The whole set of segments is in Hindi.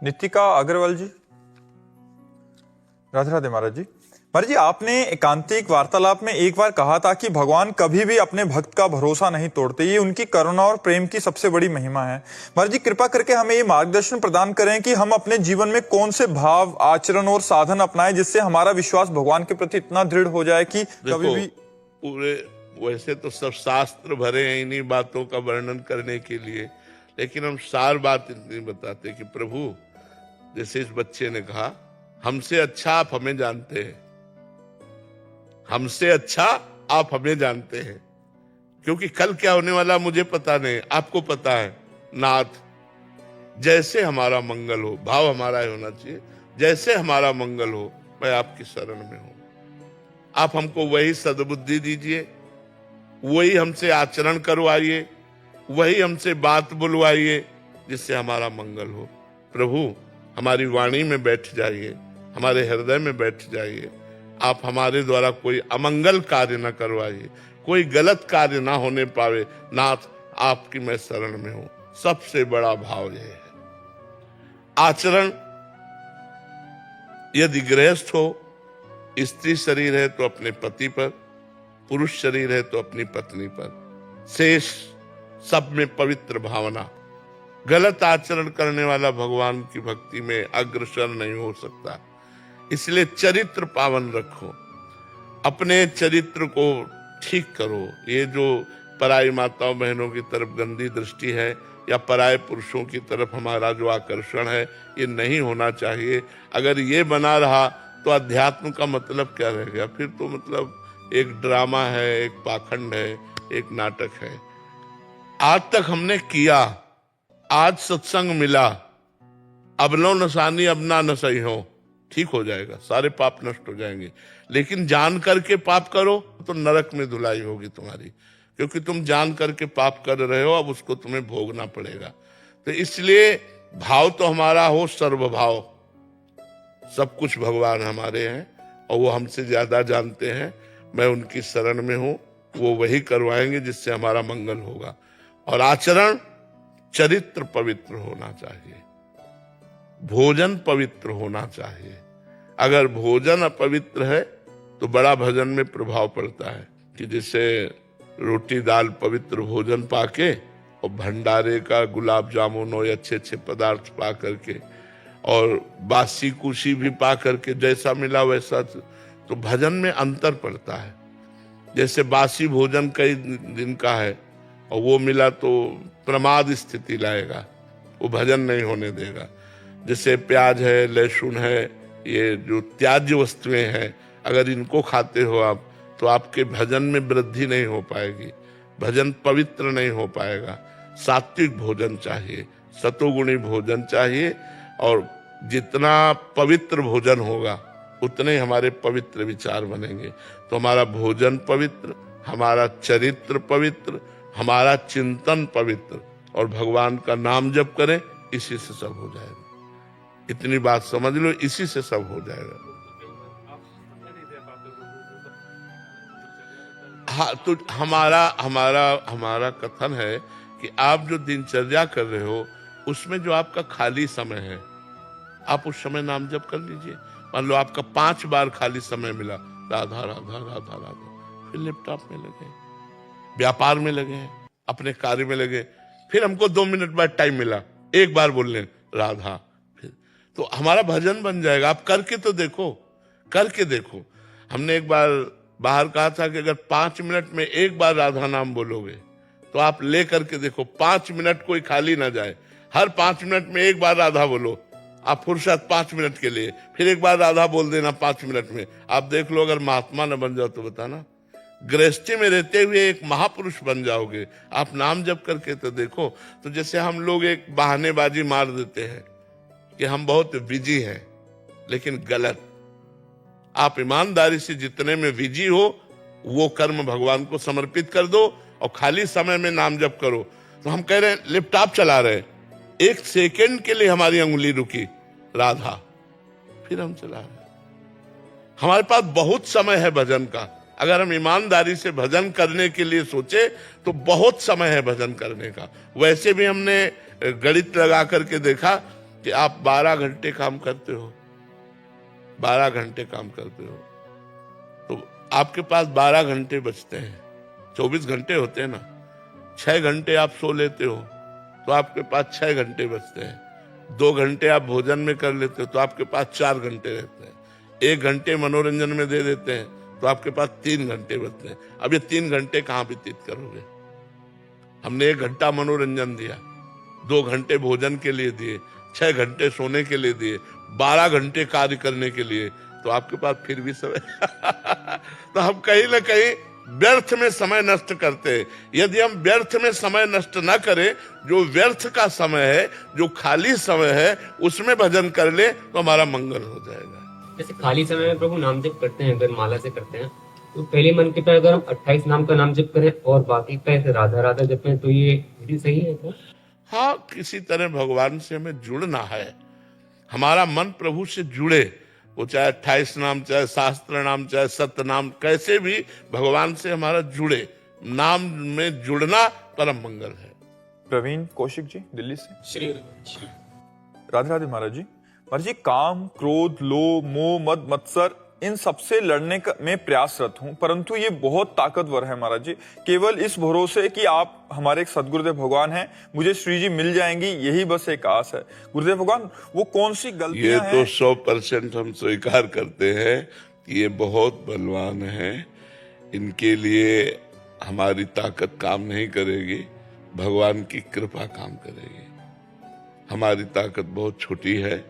नितिका अग्रवाल जी, राधे राधे महाराज जी। महाराज जी, आपने एकांतिक वार्तालाप में एक बार कहा था कि भगवान कभी भी अपने भक्त का भरोसा नहीं तोड़ते, ये उनकी करुणा और प्रेम की सबसे बड़ी महिमा है। महाराज जी, कृपा करके हमें ये मार्गदर्शन प्रदान करें कि हम अपने जीवन में कौन से भाव, आचरण और साधन अपनाएं जिससे हमारा विश्वास भगवान के प्रति इतना दृढ़ हो जाए कि कभी भी पूरे वैसे तो सब शास्त्र भरे हैं इन्हीं बातों का वर्णन करने के लिए, लेकिन हम सार बात इतनी बताते कि प्रभु, जैसे इस बच्चे ने कहा, हमसे अच्छा आप हमें जानते हैं, हमसे अच्छा आप हमें जानते हैं, क्योंकि कल क्या होने वाला मुझे पता नहीं, आपको पता है। नाथ, जैसे हमारा मंगल हो, भाव हमारा होना चाहिए, जैसे हमारा मंगल हो मैं आपकी शरण में हूं। आप हमको वही सद्बुद्धि दीजिए, वही हमसे आचरण करवाइए, वही हमसे बात बुलवाइए जिससे हमारा मंगल हो। प्रभु, हमारी वाणी में बैठ जाइए, हमारे हृदय में बैठ जाइए। आप हमारे द्वारा कोई अमंगल कार्य न करवाइए, कोई गलत कार्य ना होने पावे। नाथ, आपकी मैं शरण में हूं। सबसे बड़ा भाव यह है। आचरण, यदि गृहस्थ हो, स्त्री शरीर है तो अपने पति पर, पुरुष शरीर है तो अपनी पत्नी पर, शेष सब में पवित्र भावना। गलत आचरण करने वाला भगवान की भक्ति में अग्रसर नहीं हो सकता। इसलिए चरित्र पावन रखो, अपने चरित्र को ठीक करो। ये जो पराई माताओं बहनों की तरफ गंदी दृष्टि है या पराये पुरुषों की तरफ हमारा जो आकर्षण है, ये नहीं होना चाहिए। अगर ये बना रहा तो अध्यात्म का मतलब क्या रह गया? फिर तो मतलब एक ड्रामा है, एक पाखंड है, एक नाटक है। आज तक हमने किया, आज सत्संग मिला, अब लो नसानी अब ना नसई हो, ठीक हो जाएगा, सारे पाप नष्ट हो जाएंगे। लेकिन जान करके पाप करो तो नरक में धुलाई होगी तुम्हारी, क्योंकि तुम जान करके पाप कर रहे हो, अब उसको तुम्हें भोगना पड़ेगा। तो इसलिए भाव तो हमारा हो सर्वभाव, सब कुछ भगवान हमारे हैं और वो हमसे ज्यादा जानते हैं। मैं उनकी शरण में हूं, वो वही करवाएंगे जिससे हमारा मंगल होगा। और आचरण, चरित्र पवित्र होना चाहिए, भोजन पवित्र होना चाहिए। अगर भोजन अपवित्र है तो बड़ा भजन में प्रभाव पड़ता है कि जैसे रोटी दाल पवित्र भोजन पाके और भंडारे का गुलाब जामुन और अच्छे अच्छे पदार्थ पा करके और बासी कुशी भी पा करके जैसा मिला वैसा, तो भजन में अंतर पड़ता है। जैसे बासी भोजन कई दिन का है और वो मिला तो प्रमाद स्थिति लाएगा, वो भजन नहीं होने देगा। जैसे प्याज है, लहसुन है, ये जो त्याज्य वस्तुएं हैं, अगर इनको खाते हो आप तो आपके भजन में वृद्धि नहीं हो पाएगी, भजन पवित्र नहीं हो पाएगा। सात्विक भोजन चाहिए, सतोगुणी भोजन चाहिए, और जितना पवित्र भोजन होगा उतने हमारे पवित्र विचार बनेंगे। तो हमारा भोजन पवित्र, हमारा चरित्र पवित्र, हमारा चिंतन पवित्र, और भगवान का नाम जप करें, इसी से सब हो जाएगा। इतनी बात समझ लो, इसी से सब हो जाएगा। हाँ, तो हमारा कथन है कि आप जो दिनचर्या कर रहे हो उसमें जो आपका खाली समय है, आप उस समय नाम जप कर लीजिए। मान लो आपका 5 बार खाली समय मिला, राधा राधा राधा राधा, फिर लैपटॉप में लगे, व्यापार में लगे, अपने कार्य में लगे। फिर हमको 2 मिनट बाद टाइम मिला, एक बार बोल लें राधा, फिर तो हमारा भजन बन जाएगा। आप करके तो देखो, करके देखो। हमने एक बार बाहर कहा था कि अगर 5 मिनट में एक बार राधा नाम बोलोगे तो आप ले करके देखो, 5 मिनट कोई खाली ना जाए। हर 5 मिनट में एक बार राधा बोलो, आप फुर्सत 5 मिनट के लिए, फिर एक बार राधा बोल देना 5 मिनट में। आप देख लो, अगर महात्मा न बन जाओ तो बताना, गृहस्थी में रहते हुए एक महापुरुष बन जाओगे। आप नाम जप करके तो देखो। तो जैसे हम लोग एक बहानेबाजी मार देते हैं कि हम बहुत बिजी हैं, लेकिन गलत। आप ईमानदारी से जितने में बिजी हो वो कर्म भगवान को समर्पित कर दो और खाली समय में नाम जप करो। तो हम कह रहे हैं लैपटॉप चला रहे, 1 सेकंड के लिए हमारी अंगुली रुकी, राधा, फिर हम चला रहे। हमारे पास बहुत समय है भजन का। अगर हम ईमानदारी से भजन करने के लिए सोचे तो बहुत समय है भजन करने का। वैसे भी हमने गणित लगा करके देखा कि आप 12 घंटे काम करते हो, 12 घंटे काम करते हो, तो आपके पास 12 घंटे बचते हैं। 24 घंटे होते हैं ना, 6 घंटे आप सो लेते हो तो आपके पास 6 घंटे बचते हैं। 2 घंटे आप भोजन में कर लेते हो तो आपके पास 4 घंटे रहते हैं। 1 घंटे मनोरंजन में दे देते हैं तो आपके पास 3 घंटे बचते हैं। अब ये 3 घंटे कहाँ व्यतीत करोगे? हमने 1 घंटा मनोरंजन दिया, 2 घंटे भोजन के लिए दिए, 6 घंटे सोने के लिए दिए, 12 घंटे कार्य करने के लिए, तो आपके पास फिर भी समय तो हम कहीं ना कहीं व्यर्थ में समय नष्ट करते हैं। यदि हम व्यर्थ में समय नष्ट ना करें, जो व्यर्थ का समय है, जो खाली समय है, उसमें भजन कर ले तो हमारा मंगल हो जाएगा। जैसे खाली समय में प्रभु नाम जप करते हैं, अगर माला से करते हैं, तो पहले मन के पे अगर हम 28 नाम का नाम जप करें और बाकी पे राधा राधा जपें, तो ये विधि सही है क्या? हाँ, किसी तरह भगवान से हमें जुड़ना है, हमारा मन प्रभु से जुड़े, वो चाहे 28 नाम, चाहे शास्त्र नाम, चाहे सत्य नाम, कैसे भी भगवान से हमारा जुड़े। नाम में जुड़ना परम मंगल है। प्रवीण कौशिक जी दिल्ली से। श्री राधे राधे महाराज जी। महाराज जी, काम, क्रोध, लोभ, मोह, मद, मत्सर, इन सबसे लड़ने में प्रयासरत हूं, परंतु ये बहुत ताकतवर है महाराज जी। केवल इस भरोसे कि आप हमारे एक सदगुरुदेव भगवान हैं, मुझे श्री जी मिल जाएंगी, यही बस एक आस है। गुरुदेव भगवान, वो कौन सी गलतियां हैं? ये तो 100% हम स्वीकार करते हैं कि ये बहुत बलवान है, इनके लिए हमारी ताकत काम नहीं करेगी, भगवान की कृपा काम करेगी। हमारी ताकत बहुत छोटी है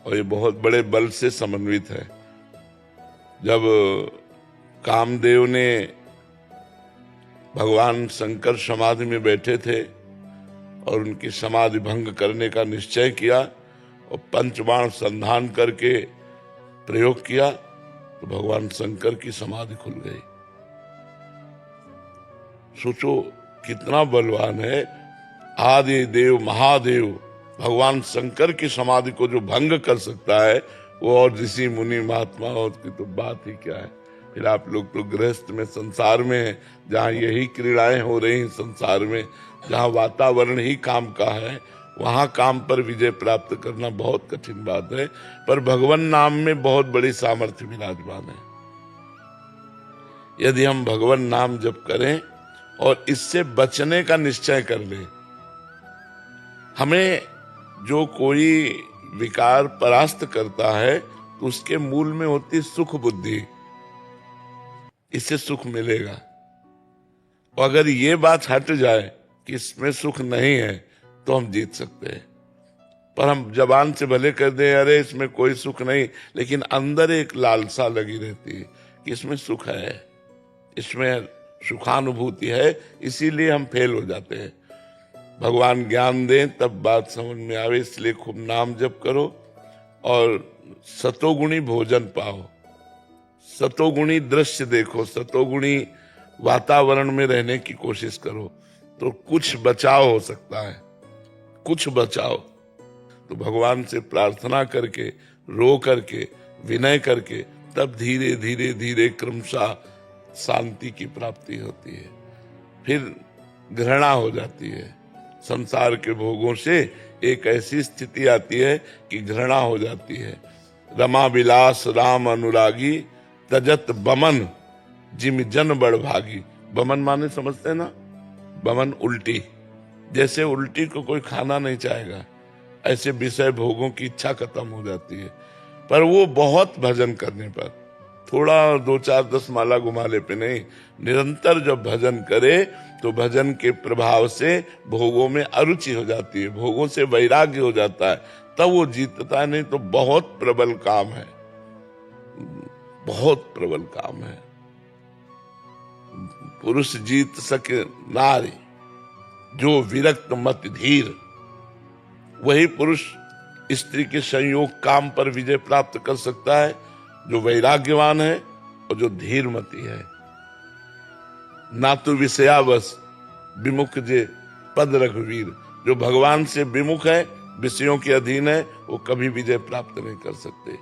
और ये बहुत बड़े बल से समन्वित है। जब कामदेव ने भगवान शंकर समाधि में बैठे थे और उनकी समाधि भंग करने का निश्चय किया और पंचबाण संधान करके प्रयोग किया, तो भगवान शंकर की समाधि खुल गई। सोचो कितना बलवान है। आदि देव महादेव भगवान शंकर की समाधि को जो भंग कर सकता है, वो और ऋषि मुनि महात्मा और की तो बात ही क्या है। फिर आप लोग तो गृहस्थ में संसार में हैं, जहाँ यही क्रीड़ाएं हो रही हैं संसार में, जहाँ वातावरण ही काम का है, वहाँ काम पर विजय प्राप्त करना बहुत कठिन बात है। पर भगवान नाम में बहुत बड़ी सामर्थ्य विराजमान है। यदि हम भगवान नाम जप करें और इससे बचने का निश्चय कर लें, हमें जो कोई विकार परास्त करता है तो उसके मूल में होती सुख बुद्धि, इससे सुख मिलेगा। और अगर ये बात हट जाए कि इसमें सुख नहीं है तो हम जीत सकते हैं। पर हम जबान से भले कर दें अरे इसमें कोई सुख नहीं, लेकिन अंदर एक लालसा लगी रहती है कि इसमें सुख है, इसमें सुखानुभूति है, इसीलिए हम फेल हो जाते हैं। भगवान ज्ञान दें तब बात समझ में आवे, इसलिए खूब नाम जप करो और सतोगुणी भोजन पाओ, सतोगुणी दृश्य देखो, सतोगुणी वातावरण में रहने की कोशिश करो, तो कुछ बचाव हो सकता है, कुछ बचाव। तो भगवान से प्रार्थना करके, रो करके, विनय करके, तब धीरे धीरे धीरे क्रमशः शांति की प्राप्ति होती है। फिर घृणा हो जाती है, संसार के भोगों से एक ऐसी स्थिति आती है कि घृणा हो जाती है। रमा विलास राम अनुरागी, तजत बमन जिम जन बड़ भागी। बमन माने समझते हैं ना, बमन उल्टी, जैसे उल्टी को कोई खाना नहीं चाहेगा, ऐसे विषय भोगों की इच्छा खत्म हो जाती है। पर वो बहुत भजन करने पर, थोड़ा 2 4 10 माला घुमाले पे नहीं, निरंतर जब भजन करे तो भजन के प्रभाव से भोगों में अरुचि हो जाती है, भोगों से वैराग्य हो जाता है, तब वो जीतता है। नहीं तो बहुत प्रबल काम है, बहुत प्रबल काम है। पुरुष जीत सके नारी, जो विरक्त मत धीर, वही पुरुष स्त्री के संयोग काम पर विजय प्राप्त कर सकता है, जो वैराग्यवान है और जो धीरमती है। ना तो विषयावश विमुख जे पद रघुवीर, जो भगवान से विमुख है, विषयों के अधीन है, वो कभी विजय प्राप्त नहीं कर सकते।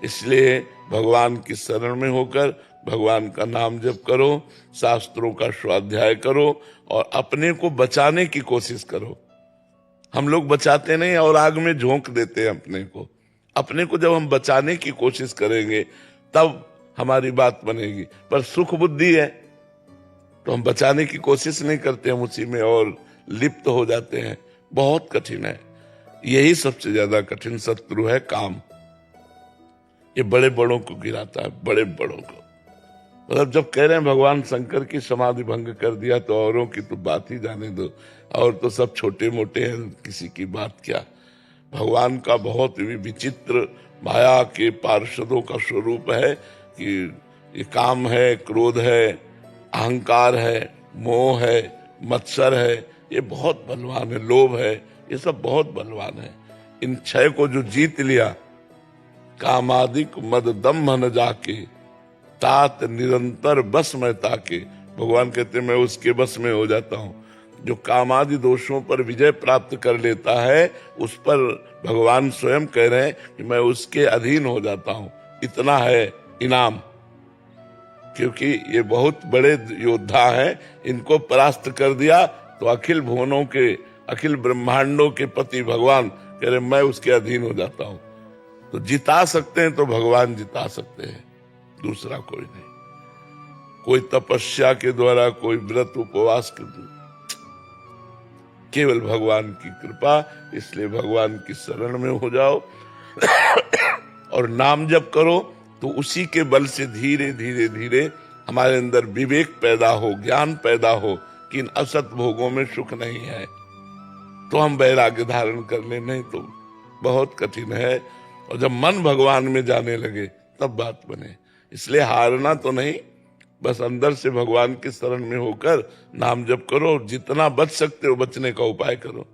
इसलिए भगवान की शरण में होकर भगवान का नाम जप करो, शास्त्रों का स्वाध्याय करो और अपने को बचाने की कोशिश करो। हम लोग बचाते नहीं और आग में झोंक देते हैं अपने को जब हम बचाने की कोशिश करेंगे तब हमारी बात बनेगी। पर सुख बुद्धि है तो हम बचाने की कोशिश नहीं करते, हम उसी में और लिप्त हो जाते हैं। बहुत कठिन है, यही सबसे ज्यादा कठिन शत्रु है काम। ये बड़े बड़ों को गिराता है, बड़े बड़ों को। मतलब जब कह रहे हैं भगवान शंकर की समाधि भंग कर दिया तो औरों की तो बात ही जाने दो, और तो सब छोटे मोटे हैं, किसी की बात क्या। भगवान का बहुत ही विचित्र माया के पार्षदों का स्वरूप है कि ये काम है, क्रोध है, अहंकार है, मोह है, मत्सर है, ये बहुत बलवान है, लोभ है, ये सब बहुत बलवान है। इन छह को जो जीत लिया, कामादिक मद दम न जाके तात निरंतर बस में ताके, भगवान कहते मैं उसके बस में हो जाता हूं। जो कामादि दोषों पर विजय प्राप्त कर लेता है उस पर भगवान स्वयं कह रहे हैं कि मैं उसके अधीन हो जाता हूं। इतना है इनाम, क्योंकि ये बहुत बड़े योद्धा हैं। इनको परास्त कर दिया तो अखिल भुवनों के, अखिल ब्रह्मांडों के पति भगवान कह रहे मैं उसके अधीन हो जाता हूं। तो जिता सकते हैं तो भगवान जिता सकते हैं, दूसरा कोई नहीं। कोई तपस्या के द्वारा, कोई व्रत उपवास के द्वारा, केवल भगवान की कृपा। इसलिए भगवान की शरण में हो जाओ और नाम जप करो तो उसी के बल से धीरे धीरे धीरे हमारे अंदर विवेक पैदा हो, ज्ञान पैदा हो कि इन असत भोगों में सुख नहीं है, तो हम वैराग्य धारण कर ले, नहीं तो बहुत कठिन है। और जब मन भगवान में जाने लगे तब बात बने। इसलिए हारना तो नहीं, बस अंदर से भगवान की शरण में होकर नाम जप करो, जितना बच सकते हो बचने का उपाय करो।